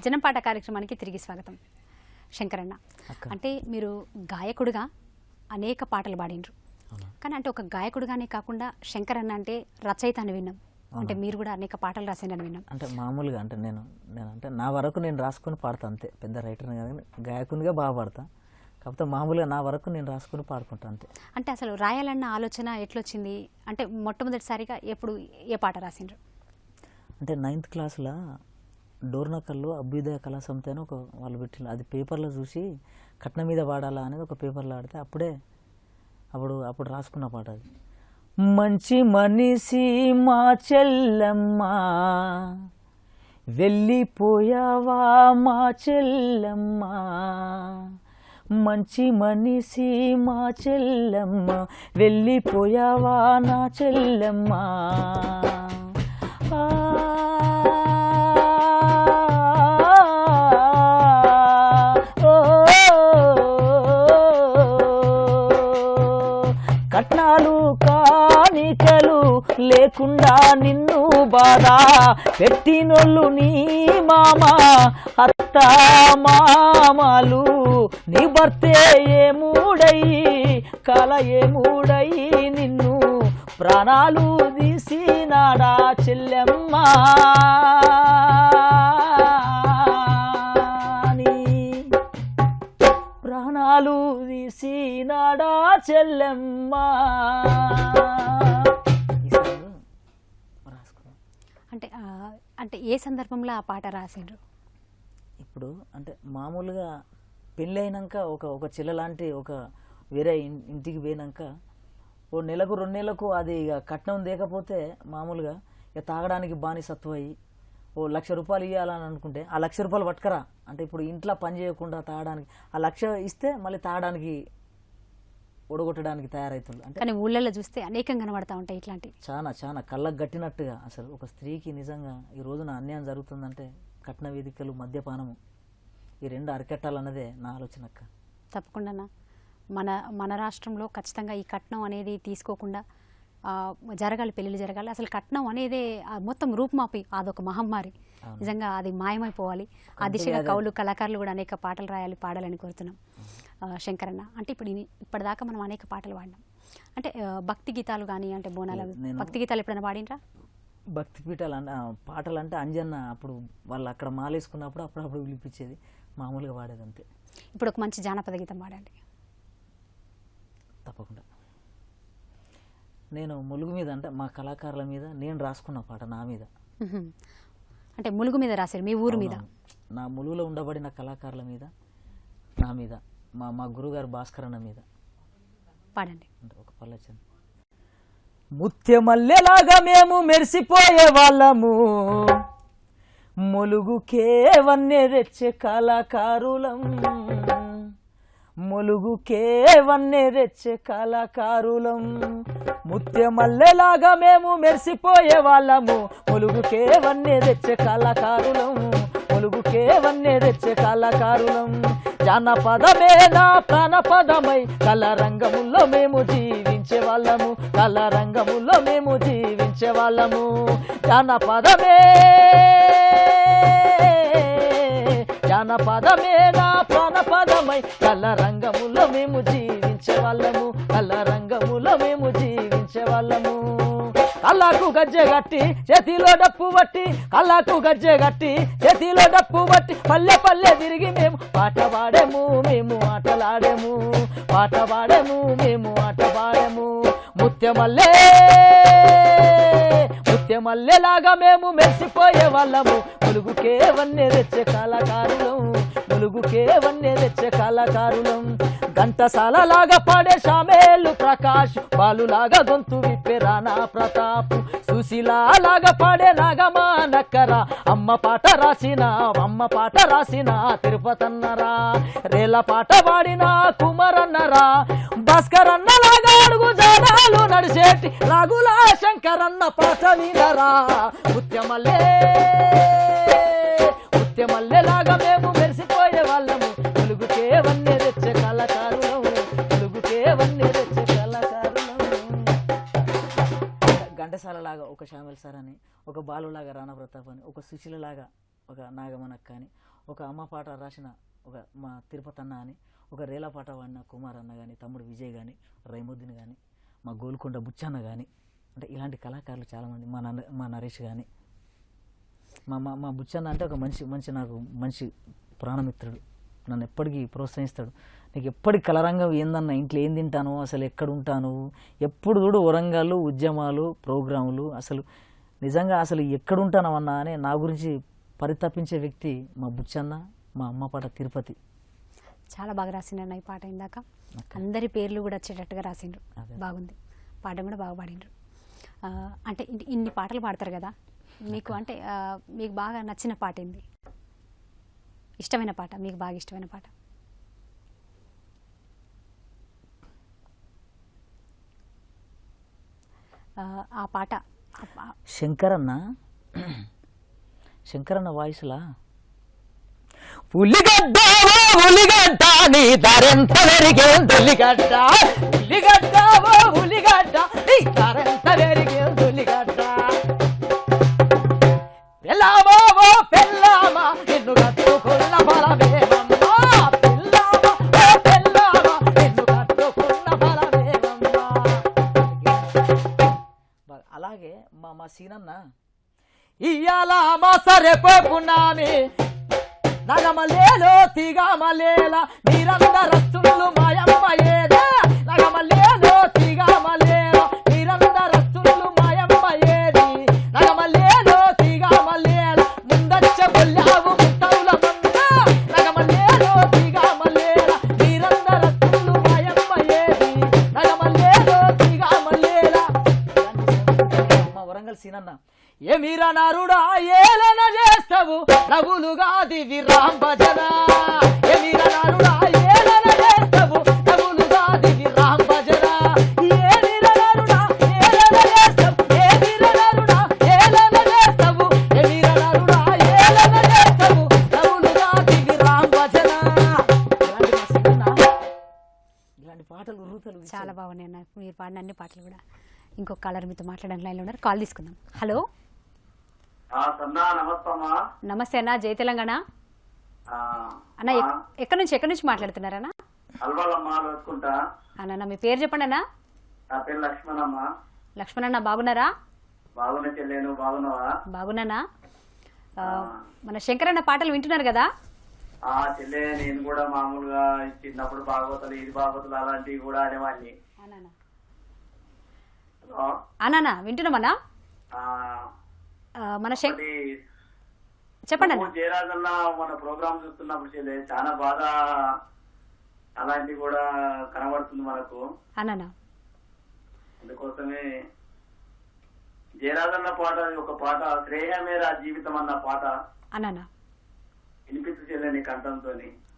జనపాట కార్యక్రమానికి తిరిగి స్వాగతం. శంకరన్న, అంటే మీరు గాయకుడిగా అనేక పాటలు పాడినరు, కానీ అంటే ఒక గాయకుడిగానే కాకుండా శంకరన్న అంటే రచయిత అని విన్నాం. అంటే మీరు కూడా అనేక పాటలు రాసిందని విన్నాం. అంటే మామూలుగా అంటే నేను అంటే నా వరకు నేను రాసుకుని పాడతా అంతే. పెద్ద రైటర్ని కానీ గాయకునిగా బాగా పాడతా. కాకపోతే మామూలుగా నా వరకు నేను రాసుకుని పాడుకుంటా అంతే. అంటే అసలు రాయాలన్న ఆలోచన ఎట్లొచ్చింది? అంటే మొట్టమొదటిసారిగా ఎప్పుడు ఏ పాట రాసిండ్రు? అంటే 9th క్లాస్లో డోర్నకల్లో అభ్యుదయ కళా సంస్థ అని ఒక వాళ్ళు పెట్టిన, అది పేపర్లో చూసి కట్నం మీద పాడాలా అనేది ఒక పేపర్లో ఆడితే అప్పుడు రాసుకున్న పాట అది. మంచి మనిషి మా చెల్లమ్మ వెళ్ళిపోయావా మా చెల్లమ్మ, మంచి మనిషి మా చెల్లమ్మ వెళ్ళిపోయావా నా చెల్లమ్మ. కట్నాలు కానికలు లేకుండా నిన్ను బాధ పెట్టినోళ్ళు నీ మామ అత్త మామలు, నీ భర్తే ఏమూడయి కల ఏమూడయి నిన్ను ప్రాణాలు తీసినాడా చెల్లెమ్మ. ప్రాణాలు తీసినాడా చెల్లెమ్మ. అంటే అంటే ఏ సందర్భంలో ఆ పాట రాసిండ్రు? ఇప్పుడు అంటే మామూలుగా పెళ్ళి అయినాక ఒక చెల్ల లాంటి ఒక వేరే ఇంటికి పోయినాక ఓ నెలకు 2 నెలలకు అది ఇక కట్నం లేకపోతే మామూలుగా ఇక తాగడానికి బానిసత్వయి ఓ 1,00,000 రూపాయలు ఇవ్వాలని అనుకుంటే ఆ 1,00,000 రూపాయలు పట్టుకరా అంటే ఇప్పుడు ఇంట్లో పని చేయకుండా తాగడానికి ఆ 1,00,000 ఇస్తే మళ్ళీ తాగడానికి ఒడగొట్టడానికి తయారవుతుంది. అంటే కానీ ఊళ్ళల్లో చూస్తే అనేకం కనబడతా ఉంటాయి ఇట్లాంటివి. చాలా కళ్ళకు గట్టినట్టుగా అసలు ఒక స్త్రీకి నిజంగా ఈ రోజున అన్యాయం జరుగుతుందంటే కట్న వేదికలు, మద్యపానము, ఈ 2 అరికట్టాలన్నదే నా ఆలోచనక్క. తప్పకుండా మన రాష్ట్రంలో ఖచ్చితంగా ఈ కట్నం అనేది తీసుకోకుండా జరగాలి, పెళ్ళిళ్ళు జరగాలి. అసలు కట్నం అనేది మొత్తం రూపుమాపి అదొక మహమ్మారి. నిజంగా అది మాయమైపోవాలి. ఆ దిశగా కవులు, కళాకారులు కూడా అనేక పాటలు రాయాలి, పాడాలని కోరుతున్నాం. శంకరన్న, అంటే ఇప్పటిదాకా మనం అనేక పాటలు పాడినాం. అంటే భక్తి గీతాలు కానీ అంటే బోనాల భక్తి గీతాలు ఎప్పుడైనా పాడినరా? భక్తి పీఠాలు పాటలు అంటే అంజన్న అప్పుడు వాళ్ళు అక్కడ మాలేసుకున్నప్పుడు అప్పుడప్పుడు పిలిపించేది, మామూలుగా పాడేది అంతే. ఇప్పుడు ఒక మంచి జానపద గీతం పాడండి. తప్పకుండా. నేను ములుగు మీద అంటే మా కళాకారుల మీద నేను రాసుకున్న పాట నా మీద. అంటే ములుగు మీద రాశారు, మీ ఊరు మీద? నా ములుగులో ఉండబడిన కళాకారుల మీద, నా మీద, మా గురుగారు భాస్కరన్న మీద పాడండి. అంటే ఒక పల్లెచండి. ముత్యమల్లెలాగా మేము మెరిసిపోయే వాళ్ళము, ములుగుకే వన్నె తెచ్చే కళాకారులం, ములుగుకే వన్నె తెచ్చే కళాకారులం. ముత్యమల్లెలాగా మేము మెరిసిపోయే వాళ్ళము, ములుగుకే వన్నె తెచ్చే కళాకారులం, ములుగుకే వన్నె తెచ్చే కళాకారులం. జానపదమే నా ప్రాణపదమై కళారంగముల్లో మేము జీవించే వాళ్ళము, కళారంగముల్లో మేము జీవించే వాళ్ళము. జానపదమే నా ప్రాణపదమై కళారంగములో మేము జీవించే వాళ్ళము, కళారంగములో మేము జీవించే వాళ్ళము. కళ్ళకు గజ్జె గట్టి చేతిలో డప్పు బట్టి, కళ్ళకు గజ్జె గట్టి చేతిలో డప్పు బట్టి పల్లె పల్లె తిరిగి మేము పాట పాడేము, మేము ఆటలాడేము, పాట పాడేము, మేము ఆట పాడేము. ముత్యమల్లెలాగా మేము మెరిసిపోయే వాళ్ళము, ములుగుకే వన్నె తెచ్చే కళాకారులం, ములుగుకే వన్నె తెచ్చే కళాకారులం. ఘంటసాలలాగా పాడే షామేలు ప్రకాష్, బాలులాగా గొంతు విప్పే రాణా ప్రతాప్, సుశీలాలాగా పాడే నాగమా నక్కరా, అమ్మ పాట రాసిన తిరుపతన్నరా, రేల పాట పాడిన కుమరన్నరా, భాస్కరన్నలాగా అడుగు జాడాలు నడిచేటి రాగుల శంకరన్న పాట వినరా. ముత్యమల్లెలాగా మేము మెరిసిపోయే వాళ్ళము, ములుగుకే వన్నె తెచ్చే కళాకారులం, ములుగుకే వన్నె తెచ్చే కళాకారులం. ఘంటసాలలాగా ఒక శ్యామల్ సార్ అని, ఒక బాలులాగా రాణా ప్రతాప్ అని, ఒక సుశీలలాగా ఒక నాగమనక్క అని, ఒక అమ్మ పాట రాసిన ఒక మా తిరుపతి అన్న అని, ఒక రేలా పాట వాడిన కుమార్ అన్న కానీ, తమ్ముడు విజయ్ కానీ, రైముద్దీన్ కానీ, మా గోల్కొండ బుచ్చన్న కానీ, అంటే ఇలాంటి కళాకారులు చాలామంది, మా నరేష్ కానీ, మా మా మా బుచ్చన్న అంటే ఒక మంచి నాకు మంచి ప్రాణమిత్రుడు, నన్ను ఎప్పటికీ ప్రోత్సహిస్తాడు. నీకు ఎప్పటికి కలరంగం ఏందన్నా, ఇంట్లో ఏం తింటాను, అసలు ఎక్కడ ఉంటాను, ఎప్పుడు చూడు వరంగల్ ఉద్యమాలు ప్రోగ్రాములు, అసలు నిజంగా అసలు ఎక్కడ ఉంటానవన్నా అని నా గురించి పరితపించే వ్యక్తి మా బుచ్చన్న, మా అమ్మ పాట తిరుపతి. చాలా బాగా రాసిండ్రు ఈ పాట. ఇందాక అందరి పేర్లు కూడా వచ్చేటట్టుగా రాసిండ్రు, బాగుంది. పాట కూడా బాగా పాడిండ్రు. అంటే ఇన్ని పాటలు పాడతారు కదా, మీకు అంటే మీకు బాగా నచ్చిన పాట ఏంది, ఇష్టమైన పాట, మీకు బాగా ఇష్టమైన పాట? ఆ పాట శంకరన్న వాయిస్లా ఉల్లిగడ్డ ఉల్లిగడ్డ నీ ధరెంత వెరిగే ఉల్లిగడ్డ, ఉల్లిగడ్డ ఉల్లిగడ్డ నీ ధరెంత వెరిగే ఉల్లిగడ్డ, పెళ్ళామా ఓ పెళ్ళామా నిన్ను కట్టుకున్న బలమేమమ్మా, పెళ్ళామా ఓ పెళ్ళామా నిన్ను కట్టుకున్న బలమేమమ్మా. అలాగే మా సీనన్న ఇయ్యాల మా సరేపోకున్నామి నగమలేలో తిగమలేల నిరంతరస్తులు మాయమ్మ ఏదే, నగమలేలో తిగమలేల నిరంతరస్తులు మాయమ్మ ఏది, నగమలేలో తిగమలేల ముందచ్చ కొల్లావు ముత్తవుల మంద, నగమలేలో తిగమలేల నిరంతరస్తులు మాయమ్మ ఏది, నగమలేలో తిగమలేల. మా వరంగల్ సీనన్న ఏమిరా నారుడా ఏలన చేస్తావు నవ్వులుగా దివి రామ్ భజన, ఏమిరా నారుడా ఏలన చేస్తావు నవ్వులుగా దివి రామ్ భజన, ఏమిరా నారుడా ఏలన చేస్తావు, ఏమిరా నారుడా ఏలన చేస్తావు, ఏమిరా నారుడా ఏలన చేస్తావు నవ్వులుగా దివి రామ్ భజన. ఇలాంటి పాటలు రూతలు చాలా బాగున్నాయి అన్న, మీరు పాడిన అన్ని పాటలు కూడా. ఇంకొక కాలర్ మీతో మాట్లాడడానికి లైన్లో ఉన్నారు, కాల్ తీసుకుందాం. హలో నమస్తే అన్న, జై తెలంగాణ అన్న. ఎక్కడి నుంచి మాట్లాడుతున్నారన్నా? అన్న మీ పేరు చెప్పండి అన్న. లక్ష్మణ్ బాగున్నారా? బాగున్నానా? మన శంకరన్న పాటలు వింటున్నారు కదా? నేను కూడా మామూలుగా చిన్నప్పుడు భాగవతాలు ఇది భాగవతాలు అలాంటివి కూడా ఆడేవాడిని. అన్నా వింటున్నామన్నా. మన చెప్పండి అన్న. జయరాజన్న మన ప్రోగ్రామ్ చూస్తున్నప్పుడు చాలా బాగా అలాంటివి కూడా కనబడుతుంది మనకు అన్న. అందుకోసమే జయరాజన్న పాట ఒక పాట శ్రేయమేరా జీవితం అన్న పాట అన్న వినిపించు చెల్లెని కంఠంతో.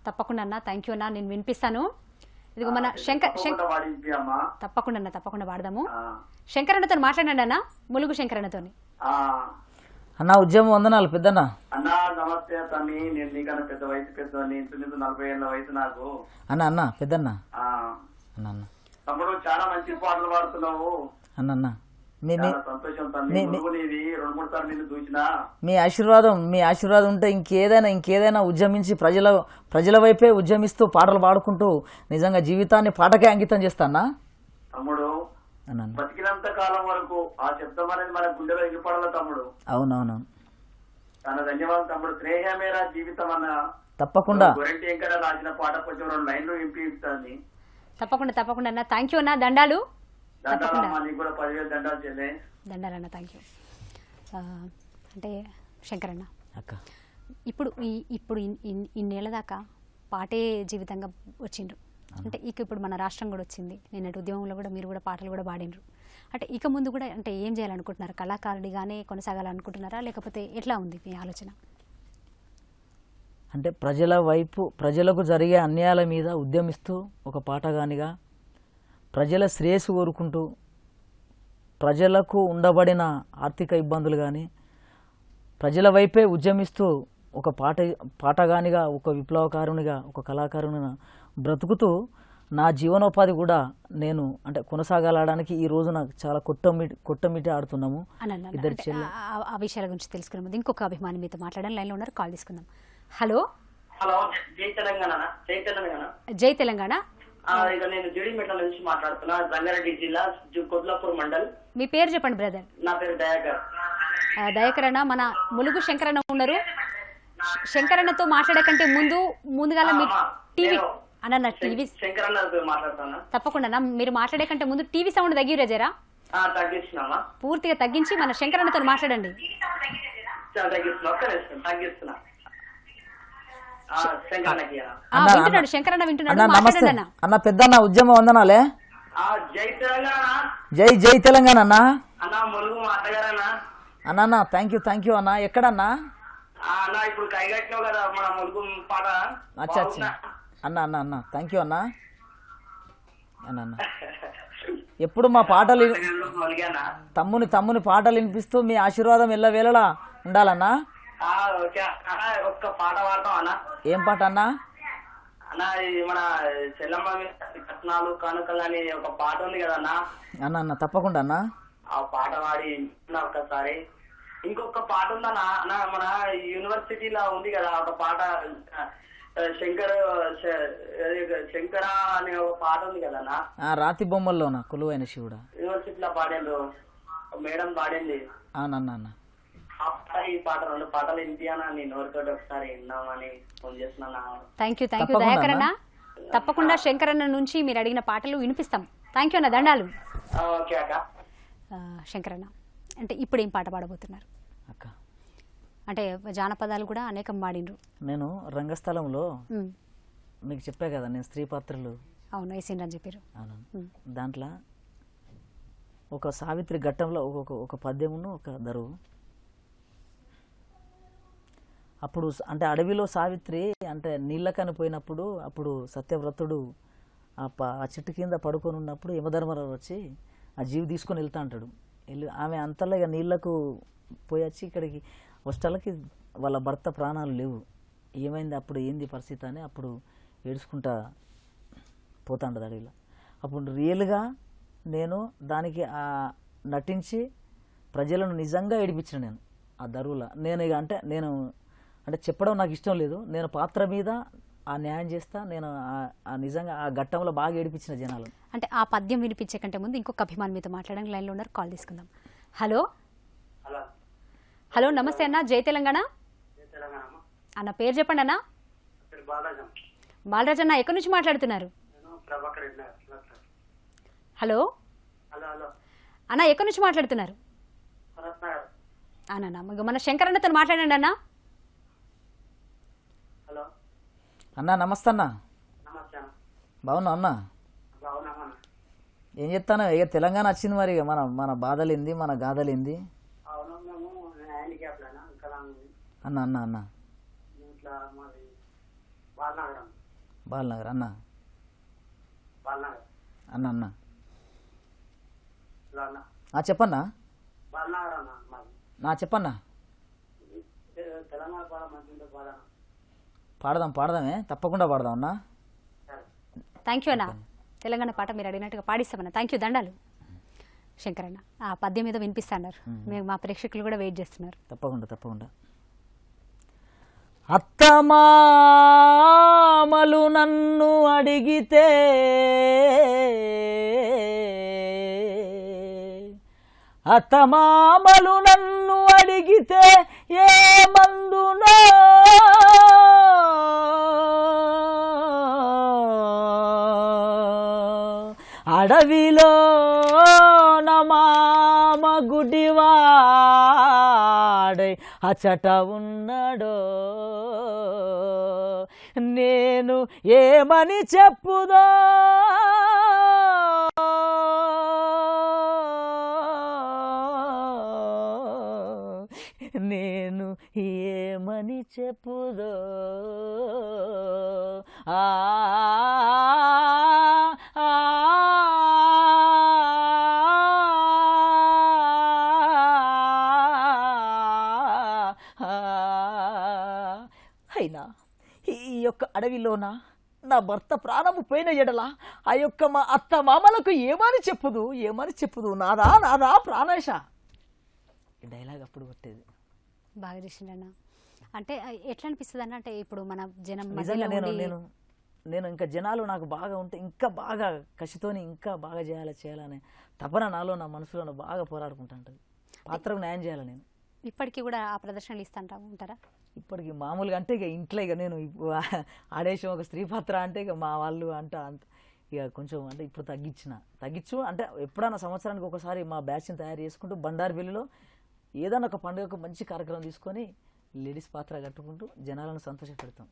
తప్పకుండా అన్న, థ్యాంక్ యూ అన్న, నేను వినిపిస్తాను. ఇదిగో మన తప్పకుండా వాడదాము. శంకరన్నతో మాట్లాడండి అన్న, ములుగు శంకరన్నతో. అన్న ఉద్యమం వందనాలు పెద్దన్న. అన్న నమస్తే తమ్మి, నేను నీకన్నా పెద్ద వయసు పెద్దవాడిని, ఇంచుమించు 40 ఏళ్ళ వయసు నాకు. అన్న పెద్దన్న తమ్ముడు చాలా మంచి పాటలు పాడుతున్నావు అన్న. సంతోషం తమ్మి, 2-3 సార్లు నిన్ను చూసినా. మీ ఆశీర్వాదం ఉంటే ఇంకేదైనా ఉద్యమించి ప్రజల వైపే ఉద్యమిస్తూ పాటలు పాడుకుంటూ నిజంగా జీవితాన్ని పాటకే అంకితం చేస్తానా తమ్ముడు. బతికినంత కాలం వరకు ఆ శబ్దం అనేది మన గుండెలో ఎగిపడాల తమ్ముడు. అవునవును, చాలా ధన్యవాదాలు తమ్ముడు. స్నేహమేరా జీవితం అన్న తప్పకుండా గొరెంటి ఇంకా రాసిన పాట కొంచెం 2 లైన్లు వినిపిస్తాను. తప్పకుండా అన్న, థ్యాంక్ యూ అన్న. దండాలు. నీకు కూడా 10,000 దండాలు చెల్లె. దండాలన్న, థ్యాంక్ యూ. అంటే శంకరన్న అక్క ఇప్పుడు ఇన్నేళ్ల దాకా పాటే జీవితంగా వచ్చిండ్రు. అంటే ఇప్పుడు మన రాష్ట్రం కూడా వచ్చింది, నిన్నటి ఉద్యమంలో కూడా మీరు కూడా పాటలు కూడా పాడినరు. అంటే ఇక ముందు కూడా అంటే ఏం చేయాలనుకుంటున్నారు? కళాకారుడిగానే కొనసాగాలనుకుంటున్నారా, లేకపోతే ఎట్లా ఉంది మీ ఆలోచన? అంటే ప్రజలకు జరిగే అన్యాయాల మీద ఉద్యమిస్తూ ఒక పాటగానిగా, ప్రజల శ్రేయస్సు కోరుకుంటూ, ప్రజలకు ఉండబడిన ఆర్థిక ఇబ్బందులు కానీ ప్రజల వైపే ఉద్యమిస్తూ ఒక పాటగానిగా, ఒక విప్లవకారునిగా, ఒక కళాకారునిగా బ్రతుకుతూ నా జీవనోపాధి కూడా నేను అంటే కొనసాగలడానికి ఈ రోజు నాకు చాలా కొట్టమిటి ఆడుతున్నాము. ఇద్దరు ఆ విషయాల గురించి తెలుసుకునే ముందు ఇంకొక అభిమాని మీతో మాట్లాడాలని లైన్లో ఉన్నారు, కాల్ తీసుకుందాం. హలో హలో, జై తెలంగాణ. జై తెలంగాణ. జై తెలంగాణ. ఇక నేను జీడిమెట్ల నుంచి మాట్లాడుతున్నా, రంగారెడ్డి జిల్లా కొద్లాపూర్ మండల్. మీ పేరు చెప్పండి బ్రదర్. నా పేరు దయాకర్. దయాకర్ అన్న, మన ములుగు శంకరన్న ఉన్నారు. శంకరన్నతో మాట్లాడే కంటే ముందుగా మీ టీవీ అన్న టీవీ శంకరన్న మాట్లాడుతున్నా. తప్పకుండా మీరు మాట్లాడే కంటే ముందు టీవీ సౌండ్ తగ్గిరా జరా. తగ్గిస్తున్నామా? పూర్తిగా తగ్గించి మన శంకరన్నతో మాట్లాడండి. తగ్గిస్తున్నా. వింటున్నాడు శంకరన్న, వింటున్నాడు. నమస్తే మాట్లాడండి అన్న. అన్న పెద్దన్న, ఉద్యమ వందనాలే. జై తెలంగాణ. జై జై తెలంగాణ అన్న. అన్న ములుగు మా అత్తగారన్నా. అన్న థ్యాంక్ యూ అన్న. ఎక్కడన్నా? అన్న ఇప్పుడు కైగట్టినావు కదా మన ములుగు పాట. అచ్చా అన్న థ్యాంక్ యూ అన్న. ఎప్పుడు మా పాటలు తమ్ముని పాటలు వినిపిస్తూ మీ ఆశీర్వాదం ఎల్లవేళలా ఉండాలన్నా. ఒక్క పాట పాడతాం అన్న. ఏం పాట అన్నా? అన్న ఇది మన చెల్లమ్మ కట్నాలు కానుకలు అని ఒక పాట ఉంది కదన్నా. అన్న తప్పకుండా అన్న. ఆ పాట పాడి ఒక్కసారి. ఇంకొక పాట ఉందన్నా అన్న, మన యూనివర్సిటీలో ఉంది కదా ఒక పాట, శంకర అనే ఒక పాట ఉంది కదన్నా. రాతి బొమ్మల్లోనా కొలువైన శివుడా? యూనివర్సిటీలో పాడిండ్రు, మేడం పాడింది. అన్న ఆ పాట ఈ పాట రెండు పాటలు వినిపియానా, నేను ఎవరితోటి ఒకసారి విందామని ఫోన్ చేస్తున్నా. థ్యాంక్ యూ దయాకర్ అన్న. తప్పకుండా శంకరన్న నుంచి మీరు అడిగిన పాటలు వినిపిస్తాం. థ్యాంక్ యూ అన్న, దండాలు. ఓకే అక్క. శంకరన్న, అంటే ఇప్పుడు ఏం పాట పాడబోతున్నారు అక్క? అంటే జానపదాలు కూడా అనేకం పాడిండ్రు. నేను రంగస్థలంలో మీకు చెప్పా కదా, నేను స్త్రీ పాత్రలు అవును వేసిండ్రని చెప్పారు. అవును, దాంట్లో ఒక సావిత్రి ఘట్టంలో ఒక పద్యమును ఒక దరువు. అప్పుడు అంటే అడవిలో సావిత్రి అంటే నీళ్ళకని పోయినప్పుడు, అప్పుడు సత్యవ్రతుడు ఆ చెట్టు కింద పడుకొని ఉన్నప్పుడు యమధర్మరావు వచ్చి ఆ జీవి తీసుకొని వెళ్తా అంటాడు. ఆమె అంతలో ఇక నీళ్లకు పోయి వచ్చి ఇక్కడికి వస్టలకి వాళ్ళ భర్త ప్రాణాలు లేవు. ఏమైంది అప్పుడు, ఏంది పరిస్థితి అని అప్పుడు ఏడుచుకుంటా పోతాండదు అడవిలో. అప్పుడు రియల్గా నేను దానికి నటించి ప్రజలను నిజంగా ఏడిపించిన నేను ఆ దరువులో. నేను ఇక నేను చెప్పడం నాకు ఇష్టం లేదు, నేను పాత్ర మీద ఆ న్యాయం చేస్తా. నేను నిజంగా ఆ ఘట్టంలో బాగా ఏడిపించిన జనాలు. అంటే ఆ పద్యం వినిపించే కంటే ముందు ఇంకొక అభిమాని మీతో మాట్లాడడానికి లైన్లో ఉన్నారు, కాల్ తీసుకుందాం. హలో హలో, నమస్తే అన్న. జై తెలంగాణ అన్న, పేరు చెప్పండి అన్న. బాలరాజ్ అన్న, ఎక్కడి నుంచి మాట్లాడుతున్నారు? హలో అన్న, ఎక్కడి నుంచి మాట్లాడుతున్నారు అన్న? మన శంకరన్నతో మాట్లాడండి అన్న. అన్నా నమస్తే అన్న. బాగున్నా అన్న? ఏం చెప్తాను, ఇక తెలంగాణ వచ్చింది మరి, ఇక మన బాధలేంది, మన గాథలేంది అన్న. అన్న అన్న బాలనగర్ అన్న. అన్న అన్న చెప్పన్నా. చెప్పన్నా. పాడదామే, తప్పకుండా పాడదాం అన్న. థ్యాంక్ యూ అన్న. తెలంగాణ పాట మీరు అడిగినట్టుగా పాడిస్తామన్న. థ్యాంక్ యూ, దండాలు. శంకరన్న, ఆ పద్యం మీద వినిపిస్తున్నారు, మేము మా ప్రేక్షకులు కూడా వెయిట్ చేస్తున్నారు. తప్పకుండా. అత్తమామలు నన్ను అడిగితే ఏ మందునో అడవిలో నమామ గుడివాడై అచట ఉన్నాడో, నేను ఏమని చెప్పుదో నేను ఏమని చెప్పుదో. అయినా ఈ యొక్క అడవిలోన నా భర్త ప్రాణము పోయిన ఎడల ఆ యొక్క మా అత్త మామలకు ఏమని చెప్పుదు నాదా ప్రాణేశ. ఈ డైలాగ్ అప్పుడు కొట్టేది. బాగా చేసిండన్న. అంటే ఎట్లా అనిపిస్తుంది అంటే ఇప్పుడు మన జనం నిజంగా మధ్యలో ఉండి నేను ఇంకా జనాలు నాకు బాగా ఉంటే ఇంకా బాగా కసితోని ఇంకా బాగా చేయాలనే తపన నాలో నా మనసులో బాగా పోరాడుకుంటా ఉంటుంది. పాత్రకు న్యాయం చేయాలి నేను. ఇప్పటికీ కూడా ఆ ప్రదర్శనలు ఇస్తుంటా ఉంటారా? ఇప్పటికి మామూలుగా అంటే ఇక ఇంట్లో ఇక నేను ఆడేసం ఒక స్త్రీ పాత్ర అంటే ఇక మా వాళ్ళు అంత ఇక కొంచెం అంటే ఇప్పుడు తగ్గించు అంటే ఎప్పుడైనా సంవత్సరానికి ఒకసారి మా బ్యాచ్ని తయారు చేసుకుంటూ బండార్పల్లిలో ఏదైనా ఒక పండుగకు మంచి కార్యక్రమం తీసుకొని లేడీస్ పాత్ర కట్టుకుంటూ జనాలను సంతోషపెడతాం.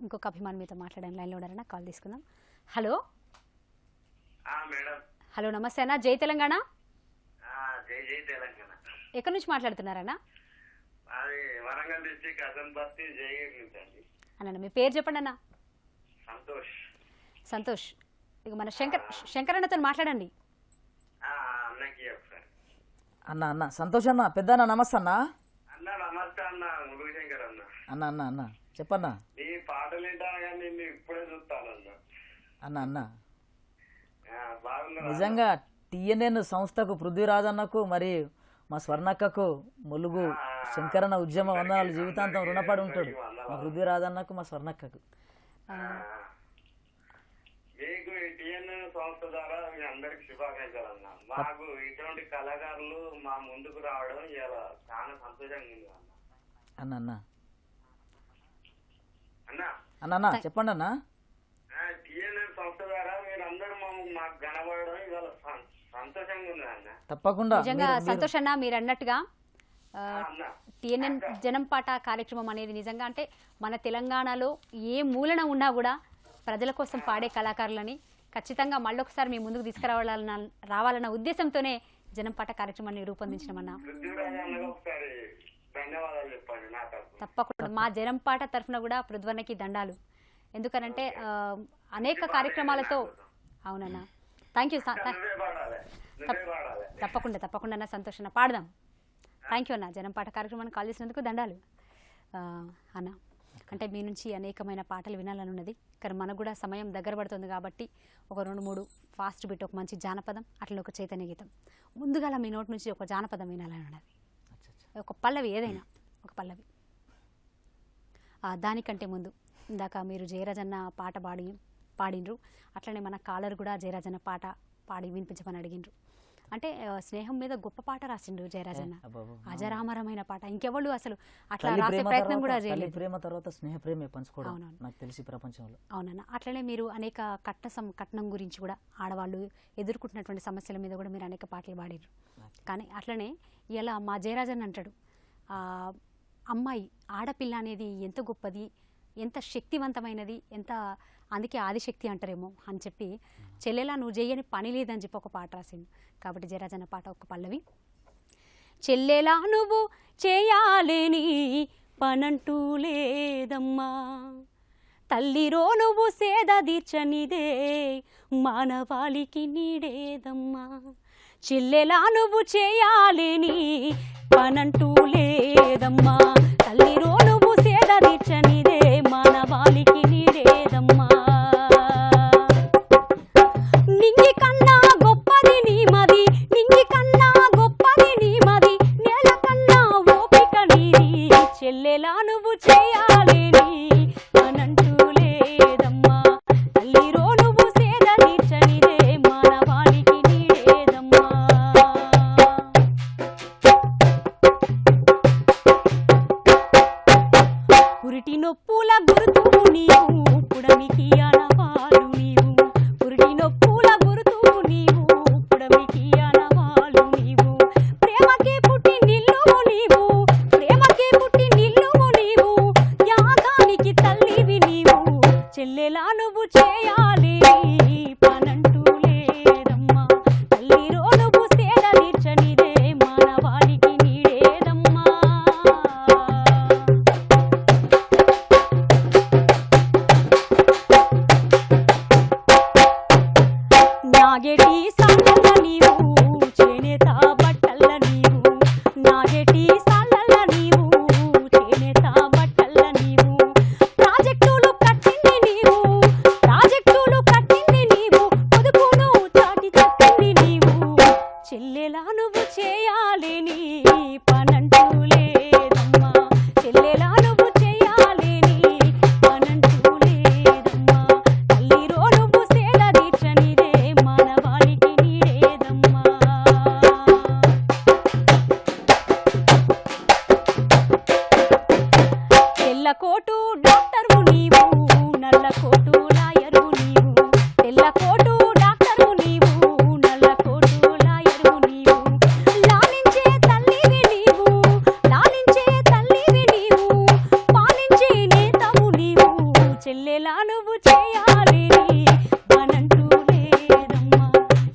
ఇంకొక అభిమాని మీతో మాట్లాడాను, లైన్లో ఉన్నారన్నా, కాల్ తీసుకుందాం. హలో హలో నమస్తే అన్న, జై తెలంగాణ. ఎక్కడి నుంచి మాట్లాడుతున్నారన్నా? అన్న మీ పేరు చెప్పండి అన్న. సంతోష్. ఇక మన శంకర్ అన్నతో మాట్లాడండి. అన్న సంతోష్ అన్న, పెద్ద అన్న నమస్తే అన్న. అన్న చెప్పన్నా. అన్న నిజంగా TNN సంస్థకు, పృథ్వీరాజ్ అన్నకు, మరి మా స్వర్ణక్కకు, ములుగు శంకరన్న ఉద్యమ వందనాలు, జీవితాంతం రుణపడి ఉంటాడు మా పృథ్వీరాజ్ అన్నకు, మా స్వర్ణక్కకు. సంస్థ ద్వారా మీ అందరికి శుభాకాంక్షలు అన్న. మాకు ఇటువంటి కళాకారులు మా ముందుకు రావడం ఇలా చాలా సంతోషంగా ఉంది అన్న. అన్న చెప్పండి అన్న. TNN సంస్థ ద్వారా మీరు అందరూ మాకు కనబడడం ఇవాళ సంతోషంగా ఉంది అన్న. తప్పకుండా నిజంగా సంతోష్ అన్న, మీరు అన్నట్టుగా TNN జనం పాట కార్యక్రమం అనేది నిజంగా అంటే మన తెలంగాణలో ఏ మూలన ఉన్నా కూడా ప్రజల కోసం పాడే కళాకారులని ఖచ్చితంగా మళ్ళొకసారి మీ ముందుకు రావాలన్న ఉద్దేశంతోనే జనం పాట కార్యక్రమాన్ని రూపొందించడమన్నా. తప్పకుండా మా జనం పాట తరఫున కూడా పృథ్వన్నకి దండాలు. ఎందుకనంటే అనేక కార్యక్రమాలతో. అవునన్నా, థ్యాంక్ యూ. తప్పకుండా అన్న, సంతోష్ అన్న, పాడదాం. థ్యాంక్ యూ అన్న, జనం పాట కార్యక్రమాన్ని కాల్ చేసినందుకు దండాలు అన్న. అంటే మీ నుంచి అనేకమైన పాటలు వినాలని ఉన్నది, కానీ మనకు కూడా సమయం దగ్గర పడుతుంది కాబట్టి ఒక 2-3 ఫాస్ట్ బిట్, ఒక మంచి జానపదం, అట్లా ఒక చైతన్య గీతం ముందుగా మీ నోటి నుంచి ఒక జానపదం వినాలని ఉన్నది. ఒక పల్లవి, ఏదైనా ఒక పల్లవి. దానికంటే ముందు ఇందాక మీరు జయరాజన్న పాట పాడిండ్రు, అట్లనే మన కాలర్ కూడా జయరాజన్న పాట పాడి వినిపించమని అడిగిండ్రు. అంటే స్నేహం మీద గొప్ప పాట రాసిండు జయరాజన్న, అజరామరమైన పాట. ఇంకెవళ్ళు అసలు అట్లా రాసే ప్రయత్నం కూడా చేయలేదు. ప్రేమ తర్వాత స్నేహ ప్రేమే పంచుకోవడం నాకు తెలిసి ప్రపంచంలో. అవునన్న. అట్లనే మీరు అనేక కట్నం గురించి కూడా, ఆడవాళ్ళు ఎదుర్కొంటున్నటువంటి సమస్యల మీద కూడా మీరు అనేక పాటలు పాడారు. కానీ అట్లనే ఇలా మా జయరాజన్ అంటాడు, అమ్మాయి ఆడపిల్ల అనేది ఎంత గొప్పది, ఎంత శక్తివంతమైనది, ఎంత అందుకే ఆదిశక్తి అంటారేమో అని చెప్పి, చెల్లెలా నువ్వు చెయ్యని పని లేదని చెప్పి ఒక పాట రాసిండు. కాబట్టి జయరాజన్న పాట ఒక పల్లవి. చెల్లెలా నువ్వు చేయాలేని పనంటూ లేదమ్మా, తల్లిరో నువ్వు సేద తీర్చనిదే మానవాళికి నీడేదమ్మా. చెల్లెలా నువ్వు చేయాలేని పనంటూ లేదమ్మా, తల్లిరో నువ్వు సేద తీర్చనిదే మానవాళికి నీడేదమ్మా. నింగి కన్నా గొప్పది నీ మది, నింగి కన్నా గొప్పది నీ మది, నేల కన్నా ఓపిక నీది. చెల్లెలా నువ్వు చేయాలేని పనంటూ లేదమ్మా, తల్లిరో నువ్వు సేద తీర్చనిదే మానవాళికి నీడేదమ్మా. పురిటి నొప్పుల గుర్తు నీవు, పుడమికి అనవాలు నీవు. పురిటి నొప్పుల గుర్తు నీవు, పుడమికి అనవాలు నీవు. ప్రేమకి పుట్టి నిల్లువు నీవు, ప్రేమకి పుట్టి నిల్లువు నీవు. యాగానికి తల్లివి నీవు, చెల్లెలా నువ్వు చేయాలి పనంటూ లేదమ్మా, తల్లిరో నువ్వు సేద తీర్చనిదే మానవాళికి నీడేదమ్మా. నాగేటి సాలల్ల నీవు, చేనేత బట్టల్ల నీవు. నాగేటి సాలల్ల నీవు, చేనేత బట్టల్ల నీవు. ప్రాజెక్టులు కట్టింది నీవు, ప్రాజెక్టులు చెల్లెలా నువ్వు చేయాలేని పనంటూ లేదమ్మా తల్లిరో నువ్వు సేద దీక్షనిదే మానవాళికి నీడేదమ్మా. తెల్లకోటు డాక్టరు నీవు నల్లకోటు లాయరు నీవు తెల్లకోటు డాక్టరు నీవు నల్లకోటు లాయరు నీవు లాలించే తల్లివి నీవు లాలించే తల్లివి నీవు పాలించే నేతవు నీవు చెల్లెలా నువ్వు చేయాలేని పనంటూ లేదమ్మా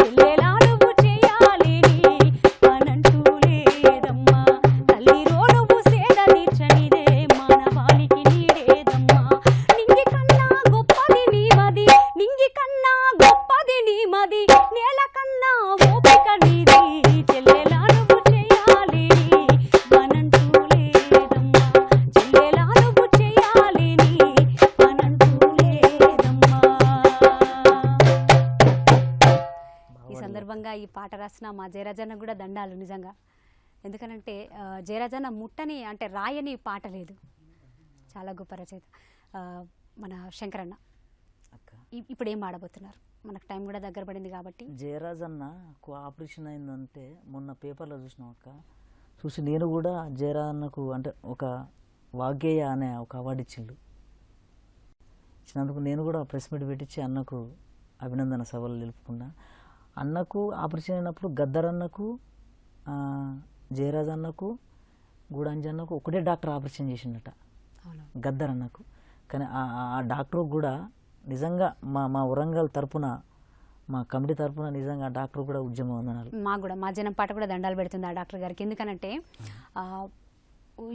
చెల్లెలా నువ్వు చేయాలేని పనంటూ లేదమ్మా తల్లిరో నువ్వు సేద దీక్షనిదే మానవాళికి నీడేదమ్మా. నింగి కన్నా గొప్పది నీ మది నింగి కన్నా గొప్పది నీ మది నేల కన్నా ఓపిక నీది చెల్లెలా నువ్వు చేయాలేని పనంటూ లేదమ్మా చెల్లెలా నువ్వు చేయాలేని పనంటూ లేదమ్మా. ఈ సందర్భంగా ఈ పాట రాసిన మా జయరాజన్న కూడా దండాలు నిజంగా. ఎందుకనంటే జయరాజన్న ముట్టని అంటే రాయని పాట లేదు, చాలా గొప్ప రచయిత. మన శంకరన్న అక్క ఇప్పుడు ఏం పాడబోతున్నారు? మనకు టైం కూడా దగ్గర పడింది కాబట్టి. జయరాజన్నకు ఆపరేషన్ అయిందంటే మొన్న పేపర్లో చూసినాం అక్క. చూసి నేను కూడా జయరాజన్నకు అంటే ఒక వాగ్గేయ అనే ఒక అవార్డు ఇచ్చినందుకు నేను కూడా ప్రెస్ మీట్ పెట్టించి అన్నకు అభినందన సభలు నిలుపుకున్నా. అన్నకు ఆపరేషన్ అయినప్పుడు గద్దరన్నకు జయరాజన్నకు గూడాంజన్నకు ఒకటే డాక్టర్ ఆపరేషన్ చేసిండట అవును గద్దరన్నకు. కానీ ఆ డాక్టర్ కూడా నిజంగా మా వరంగల్ తరపున మా కమిటీ తరపున నిజంగా ఆ డాక్టర్ కూడా ఉద్యమ వందనాలు. మాకు కూడా మా జనం పాట కూడా దండాలు పెడుతుంది ఆ డాక్టర్ గారికి. ఎందుకనంటే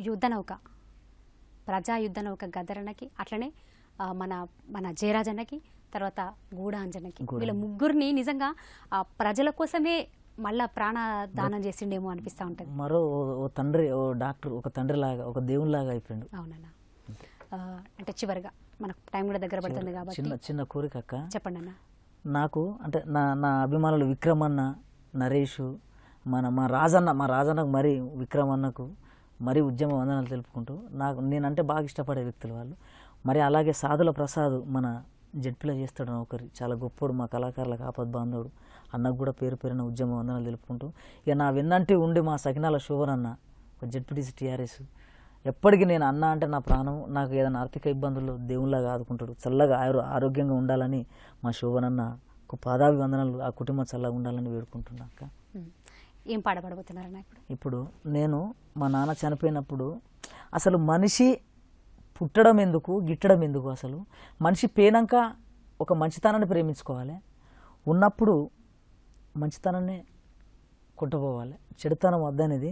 యుద్ధ నౌక ప్రజా యుద్ధ నౌక గద్దరన్నకి, అట్లనే మన జయరాజన్నకి, తర్వాత గూడాంజన్నకి, వీళ్ళ ముగ్గురిని నిజంగా ప్రజల కోసమే మళ్ళా ప్రాణదానం చేసిండేమో అనిపిస్తూ ఉంటుంది. మరో ఓ తండ్రి ఓ డాక్టర్ ఒక తండ్రి లాగా ఒక దేవునిలాగా అయిపోయిండు. అవునన్నా. అంటే చివరిగా మనకు టైం కూడా దగ్గర పడుతుంది కాబట్టి చిన్న కోరిక అక్క, చెప్పండి అన్న. నాకు అంటే నా అభిమానులు విక్రమన్న, నరేషు, మా రాజన్నకు మరి విక్రమన్నకు మరీ ఉద్యమ వందనాలు తెలుపుకుంటూ, నేనంటే బాగా ఇష్టపడే వ్యక్తులు వాళ్ళు. మరి అలాగే సాధుల ప్రసాద్ మన జడ్పీలో చేస్తాడు నౌకరి, చాలా గొప్పోడు, మా కళాకారులకు ఆపద్బాంధవుడు. అన్నకు కూడా పేరున ఉద్యమ వందనాలు తెలుపుకుంటూ, ఇక నా వెన్నంటి ఉండి మా సకినాల శోభనన్న ఒక జడ్పీటీసీ టీఆర్ఎస్, ఎప్పటికీ నేను అన్న అంటే నా ప్రాణం. నాకు ఏదైనా ఆర్థిక ఇబ్బందుల్లో దేవుళ్ళగా ఆదుకుంటాడు. చల్లగా ఆరోగ్యంగా ఉండాలని మా శోభనన్నకు పాదాభివందనాలు, ఆ కుటుంబం చల్లగా ఉండాలని వేడుకుంటున్నా అక్క. ఏం పాడబడబోతున్నారన్న ఇప్పుడు నేను మా నాన్న చనిపోయినప్పుడు అసలు మనిషి పుట్టడం ఎందుకు గిట్టడం ఎందుకు, అసలు మనిషి పోయినాక ఒక మంచితనాన్ని ప్రేమించుకోవాలి, ఉన్నప్పుడు మంచితనాన్ని కొట్టబోవాలి, చెడుతనం వద్దనేది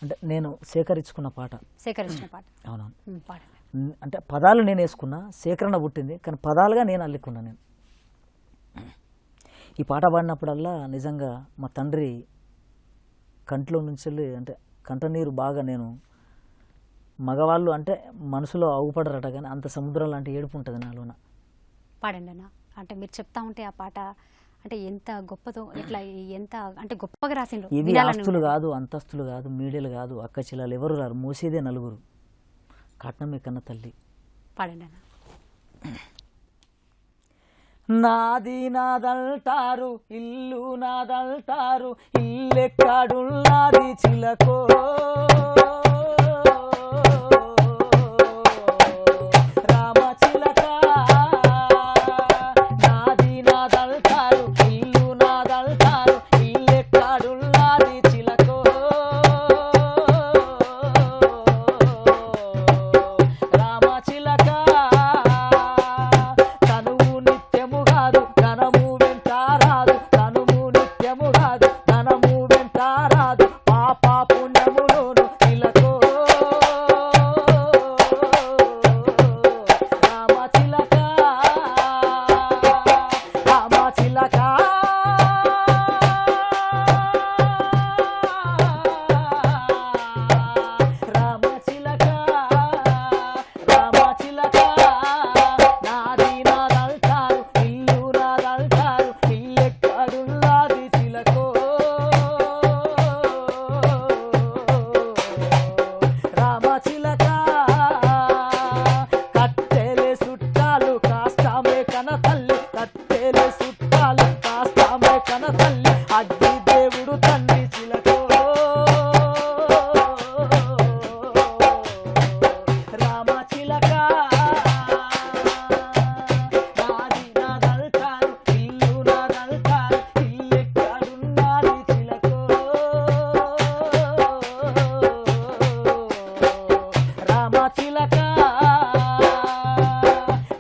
అంటే నేను సేకరించిన పాట. అవునవును. అంటే పదాలు నేను వేసుకున్నా, సేకరణ పుట్టింది, కానీ పదాలుగా నేను అల్లుకున్నా. నేను ఈ పాట పాడినప్పుడల్లా నిజంగా మా తండ్రి కంట్లో నుంచి అంటే కంటనీరు బాగా, నేను మగవాళ్ళు అంటే మనసులో అవుపడరట కానీ అంత సముద్రం లాంటి ఏడుపు ఉంటుంది నాలోన. పాడండి అన్న. అంటే మీరు చెప్తా ఉంటే ఆ పాట అంటే ఎంత గొప్పదో, ఎట్లా ఎంత అంటే గొప్పగా రాసిండ్రు. ఇవి ఆస్తులు కాదు, అంతస్తులు కాదు, మీడియాలు కాదు, అక్క చెల్లెలు ఎవరు రారు, మోసేదే నలుగురు, కట్నమే కన్న తల్లి. పాడండి అన్న. నాది నాదంటారు, ఇల్లు నాదంటారు, ఇల్లెక్కడున్నది చిలకో, రామ చిలక. నాది నాదంటారు, ఇల్లు నాదంటారు, ఇల్లెక్కడున్నది చిలకో, రామ చిలక. తనువు నిత్యము కాదు ధనము వెంటారాదు, తనువు నిత్యము కాదు ధనము వెంటారాదు, పాప పుణ్యములోను చిలక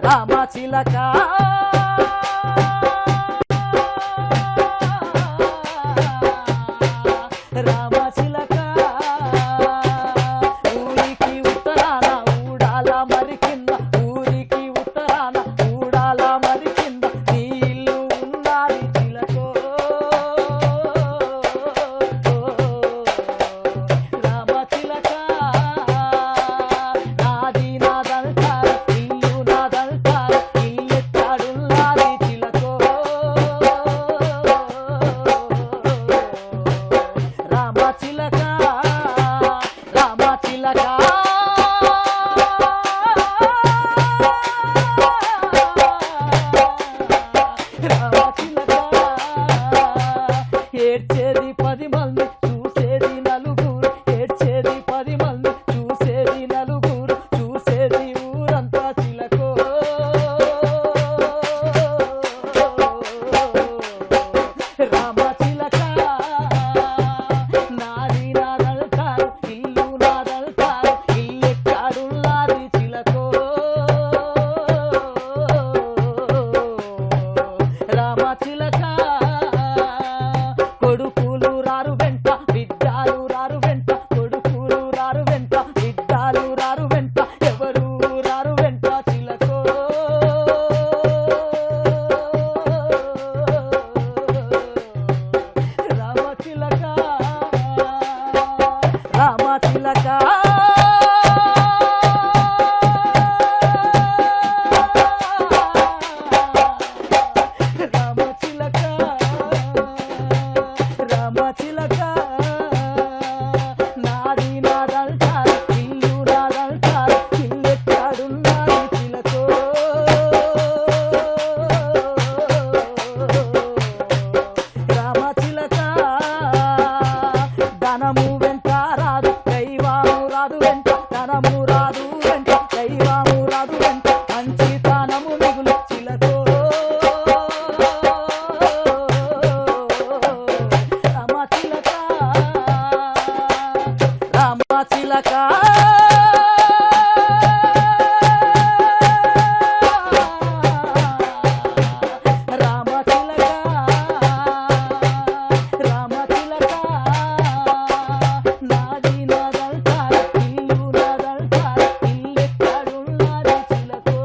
రామ చిలక రామ చిలక ఊరికి ఉత్తరాన ఊడాల మరి కింద ఊరికి ఉత్తరాన ఊడాల మరి కింద నీ ఇల్లు ఉన్నది చిలకో రామ చిలక నాది నాదంటారు ఇల్లు నాదంటారు ఇల్లెక్కడున్నది చిలకో రామ చిలక రామ చిలక రామ చిలక ఏడ్చేది 10 మంది చూసేది నలుగురు ఏడ్చేది 10 మంది చూసేది నలుగురు చూసేది ఊరంతా చిలకో రామ చిలక నాది నాదల్తారు ఇల్లు నాదల్తారు ఇల్లెక్కడున్నది చిలకో రామ చిలక కొడుకులు రారు వెంట బిడ్డాలు రారు వెంట కొడుకులు రారు వెంట బిడ్డాలు రారు వెంట ఎవరు రారు వెంట చిలకో రామ చిలక రామ చిలక రామ చిలక రామ చిలక నాది నాదంటారు ఇల్లు నాదంటారు ఇల్లెక్కడున్నది చిలకో రామ చిలక ధనము వెంట రాదు దైవము రాదు వెంట ధనము రాదు వెంట దైవము రాదు వెంట మంచితనము మిగులు చిలకో రామ చిలక రామ చిలక రామ చిలక రామ చిలక నాది నాదల్తారు ఇల్లు నాదల్తారు ఇల్లెక్కడున్నది చిలకో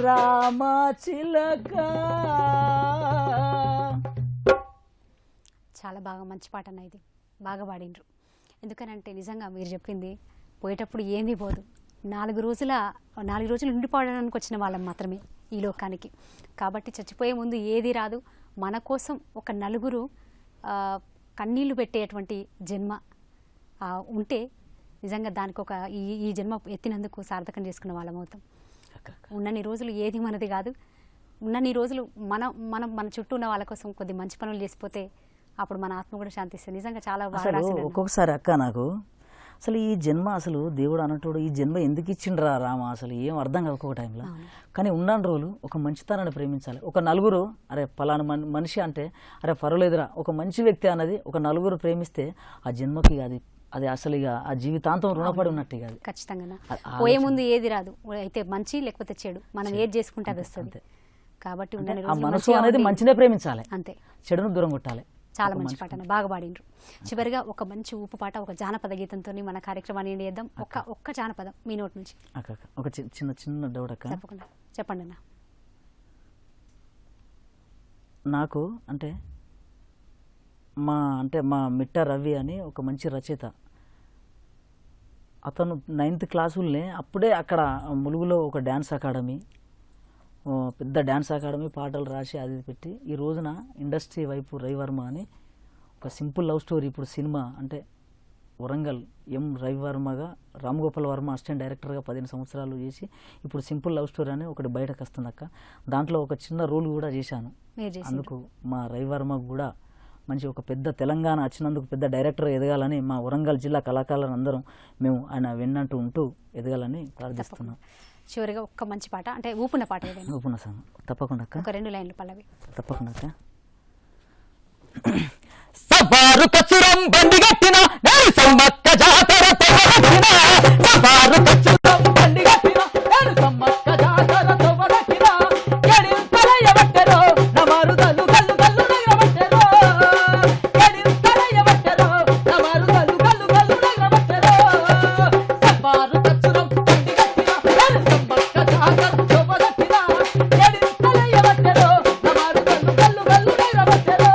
రామ చిలక చాలా బాగా మంచి పాట అన్న ఇది బాగా పాడిండ్రు. ఎందుకనంటే నిజంగా మీరు చెప్పింది పోయేటప్పుడు ఏమీ పోదు. 4 రోజులు ఉండిపోవడానికి వచ్చిన వాళ్ళం మాత్రమే ఈ లోకానికి. కాబట్టి చచ్చిపోయే ముందు ఏది రాదు. మన కోసం ఒక నలుగురు కన్నీళ్లు పెట్టేటువంటి జన్మ ఉంటే నిజంగా దానికి ఒక ఈ జన్మ ఎత్తినందుకు సార్థకం చేసుకున్న వాళ్ళం అవుతాం. ఉన్నన్ని రోజులు ఏది మనది కాదు. ఉన్నన్ని రోజులు మన చుట్టూ ఉన్న వాళ్ళ కోసం కొద్ది మంచి పనులు చేసిపోతే అప్పుడు మన ఆత్మ కూడా శాంతిస్తుంది. నిజంగా చాలా బాగా అసలు రాసిండు. ఒక్కొక్కసారి అక్క నాకు అసలు ఈ జన్మ అసలు దేవుడు అన్నట్టు ఈ జన్మ ఎందుకు ఇచ్చిండ్రా రామ అసలు ఏం అర్థం కాదు ఒక్కొక్క టైంలో. కానీ ఉన్న రోజులు ఒక మంచితనాన్ని ప్రేమించాలి. ఒక నలుగురు అరే పలానా మనిషి అంటే అరే పర్వాలేదురా ఒక మంచి వ్యక్తి అన్నది ఒక నలుగురు ప్రేమిస్తే ఆ జన్మకి అది అసలు ఇక ఆ జీవితాంతం రుణపడి ఉన్నట్టు కాదు. ఖచ్చితంగా పోయే ముందు ఏది రాదు. అయితే మంచి లేకపోతే చెడు మనం ఏది చేసుకుంటే అది వస్తుంది. కాబట్టి ఉన్నన్ని ఆ రోజులు మనసు మంచిగా అనేది ఉండి- మంచినే ప్రేమించాలి, అంతే. చెడును దూరం కొట్టాలి. చాలా మంచి పాట అన్న, బాగా పాడిండ్రు. చివరిగా ఒక మంచి ఊపు పాట, ఒక జానపద గీతంతో మన కార్యక్రమాన్ని ఎండ్ చేద్దాం. ఒక్క జానపదం మీ నోటి నుంచి. అక్క ఒక చిన్న డౌట్ అక్క. తప్పకుండా చెప్పండి అన్న. నాకు మా మిట్ట రవి అని ఒక మంచి రచయిత, అతను 9th క్లాసుల్నే అప్పుడే అక్కడ ములుగులో ఒక డ్యాన్స్ అకాడమీ, పెద్ద డ్యాన్స్ అకాడమీ, పాటలు రాసి అది పెట్టి ఈ రోజున ఇండస్ట్రీ వైపు రవివర్మ అని ఒక సింపుల్ లవ్ స్టోరీ ఇప్పుడు సినిమా అంటే వరంగల్ ఎం రవివర్మగా రామ్ గోపాల్ వర్మ అసిస్టెంట్ డైరెక్టర్గా 15 సంవత్సరాలు చేసి ఇప్పుడు సింపుల్ లవ్ స్టోరీ అని ఒకటి బయటకు వస్తుంది అక్క. దాంట్లో ఒక చిన్న రోల్ కూడా చేశాను. అందుకు మా రవివర్మకు కూడా మంచి ఒక పెద్ద తెలంగాణ వచ్చినందుకు పెద్ద డైరెక్టర్ ఎదగాలని మా వరంగల్ జిల్లా కళాకారులను అందరం మేము ఆయన వెన్నంటూ ఉంటూ ఎదగాలని ప్రార్థిస్తున్నాం. చివరిగా ఒక్క మంచి పాట అంటే ఊపున్న పాట ఏదైనా. ఊపున సాంగ్ తప్పకుండా అక్క. ఒక 2 లైన్లు పల్లవి. తప్పకుండా అక్క. సవారు కచ్చురం బండి గట్టిన నేను సమ్మక్క జాతర తొవలకిన సవారు కచ్చురం బండి గట్టిన నేను సమ్మక్క జాతర తొవలకిన ఎడింతలయ్య బట్టెరో నమారు గల్లు గల్లు గల్లు నగబట్టెరో ఎడింతలయ్య బట్టెరో నమారు గల్లు గల్లు గల్లు నగబట్టెరో సవారు కచ్చురం బండి గట్టిన నేను సమ్మక్క జాతర తొవలకిన ఎడింతలయ్య బట్టెరో నమారు గల్లు గల్లు గల్లు నగబట్టెరో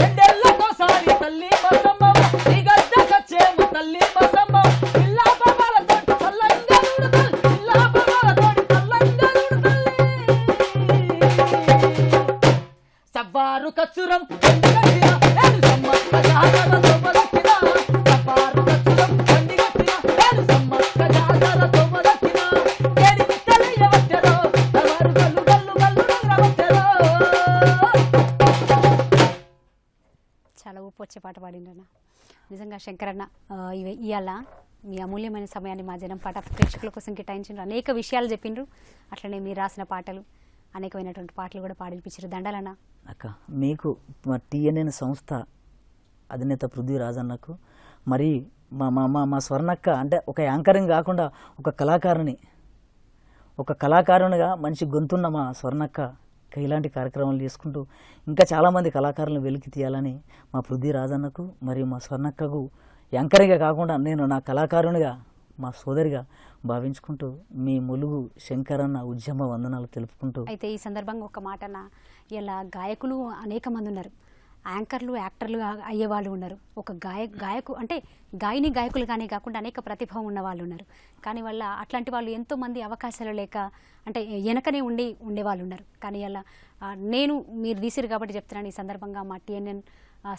రెండేళ్లకోసారి తల్లి బసమ్మ నీ గద్దకొచ్చేము తల్లి బసమ్మ పిల్లా బాబాలతోటి చల్లంగా చూడు తల్లి పిల్లా బాబాలతోటి చల్లంగా చూడు తల్లి సవ్వారు కచ్చురం బండి గట్టిన నేను సమ్మక్క జాతర తొవ్వలకిన సవ్వారు కచ్చురం బండి గట్టిన నేను సమ్మక్క జాతర తొవ్వలకిన ఎడింతలయ్య బట్టెరో నవారు గల్లు గల్లు గల్లు నగబట్టెరో చాలా ఊపు వచ్చే పాట పాడిండ్రన్న. నిజంగా శంకరన్న ఇవాళ మీ అమూల్యమైన సమయాన్ని మా జనం పాట ప్రేక్షకుల కోసం కేటాయించారు. అనేక విషయాలు చెప్పిండ్రు. అట్లనే మీరు రాసిన పాటలు అనేకమైనటువంటి పాటలు కూడా పాడిపించారు. దండాలన్న. అక్క మీకు మా టీఎన్ఎన్ సంస్థ అధినేత పృథ్వీరాజ్ అన్నకు మరి మా మా మా మా స్వర్ణక్క అంటే ఒక యాంకరింగ్ కాకుండా ఒక కళాకారునిగా మంచి గొంతున్న మా స్వర్ణక్క ఇలాంటి కార్యక్రమాలు చేసుకుంటూ ఇంకా చాలామంది కళాకారులను వెలికి తీయాలని మా పృథ్వీరాజ్ అన్నకు మరియు మా స్వర్ణక్కకు యాంకరింగ్గా కాకుండా నేను నా కళాకారునిగా మా సోదరిగా భావించుకుంటూ మీ ములుగు శంకరన్న ఉద్యమ వందనాలు తెలుపుకుంటూ అయితే ఈ సందర్భంగా ఒక మాట అన్న, ఇలా గాయకులు అనేక మంది ఉన్నారు, యాంకర్లు యాక్టర్లు అయ్యేవాళ్ళు ఉన్నారు, ఒక గాయకు అంటే గాయకులుగానే కాకుండా అనేక ప్రతిభ ఉన్న వాళ్ళు ఉన్నారు. కానీ వాళ్ళ అట్లాంటి వాళ్ళు ఎంతోమంది అవకాశాలు లేక అంటే వెనకనే ఉండేవాళ్ళు ఉన్నారు. కానీ అలా నేను మీరు తీసిరు కాబట్టి చెప్తున్నాను. ఈ సందర్భంగా మా టీఎన్ఎన్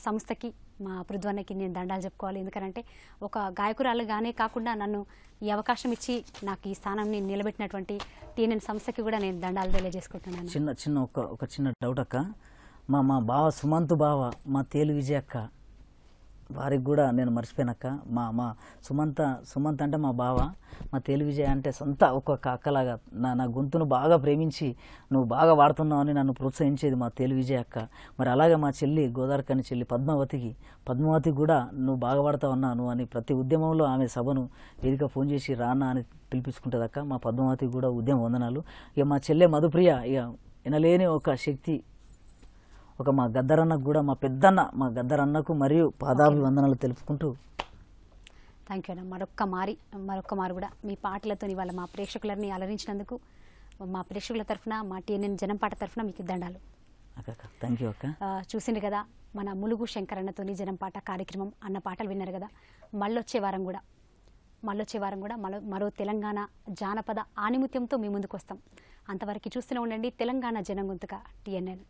సంస్థకి మా పృథ్వన్నకి నేను దండాలు చెప్పుకోవాలి. ఎందుకంటే ఒక గాయకురాలుగానే కాకుండా నన్ను ఈ అవకాశం ఇచ్చి నాకు ఈ స్థానాన్ని నిలబెట్టినటువంటి టీఎన్ఎన్ సంస్థకి కూడా నేను దండాలు తెలియజేసుకుంటున్నాను. ఒక చిన్న డౌట్ అక్క, మా బావ సుమంత్ బావ మా తేలు విజయ అక్క వారికి కూడా నేను మర్చిపోయినక్క. మా సుమంత్ అంటే మా బావ, మా తేలు విజయ అంటే సొంత ఒక అక్కలాగా నా గొంతును బాగా ప్రేమించి నువ్వు బాగా వాడుతున్నావు అని నన్ను ప్రోత్సహించేది మా తేలు విజయ అక్క. మరి అలాగే మా చెల్లి గోదావరికని చెల్లి పద్మావతి కూడా నువ్వు బాగా వాడతావన్నా నువ్వు అని ప్రతి ఉద్యమంలో ఆమె సభను వేదిక ఫోన్ చేసి రానా అని పిలిపించుకుంటుంది అక్క. మా పద్మావతి కూడా ఉద్యమ వందనాలు. ఇక మా చెల్లె మధుప్రియ ఇక వినలేని ఒక శక్తి, ఒక మా గద్దరన్నకు కూడా మా పెద్దన్న మా గద్దరన్నకు మరియు పాదాభివందనాలు తెలుపుకుంటూ థ్యాంక్ యూ అన్న. మరొక్క మారు కూడా మీ పాటలతో ఇవాళ మా ప్రేక్షకులని అలరించినందుకు మా ప్రేక్షకుల తరఫున మా టీఎన్ఎన్ జనం పాట తరఫున మీకు దండాలు. థ్యాంక్ యూ అక్క. చూసిండ్రు కదా మన ములుగు శంకరన్నతోని జనం పాట కార్యక్రమం అన్న పాటలు విన్నారు కదా. మళ్ళొచ్చే వారం కూడా మరో తెలంగాణ జానపద ఆణిముత్యంతో మీ ముందుకు వస్తాం. అంతవరకు చూస్తూనే ఉండండి తెలంగాణ జనం గొంతుక టీఎన్ఎన్.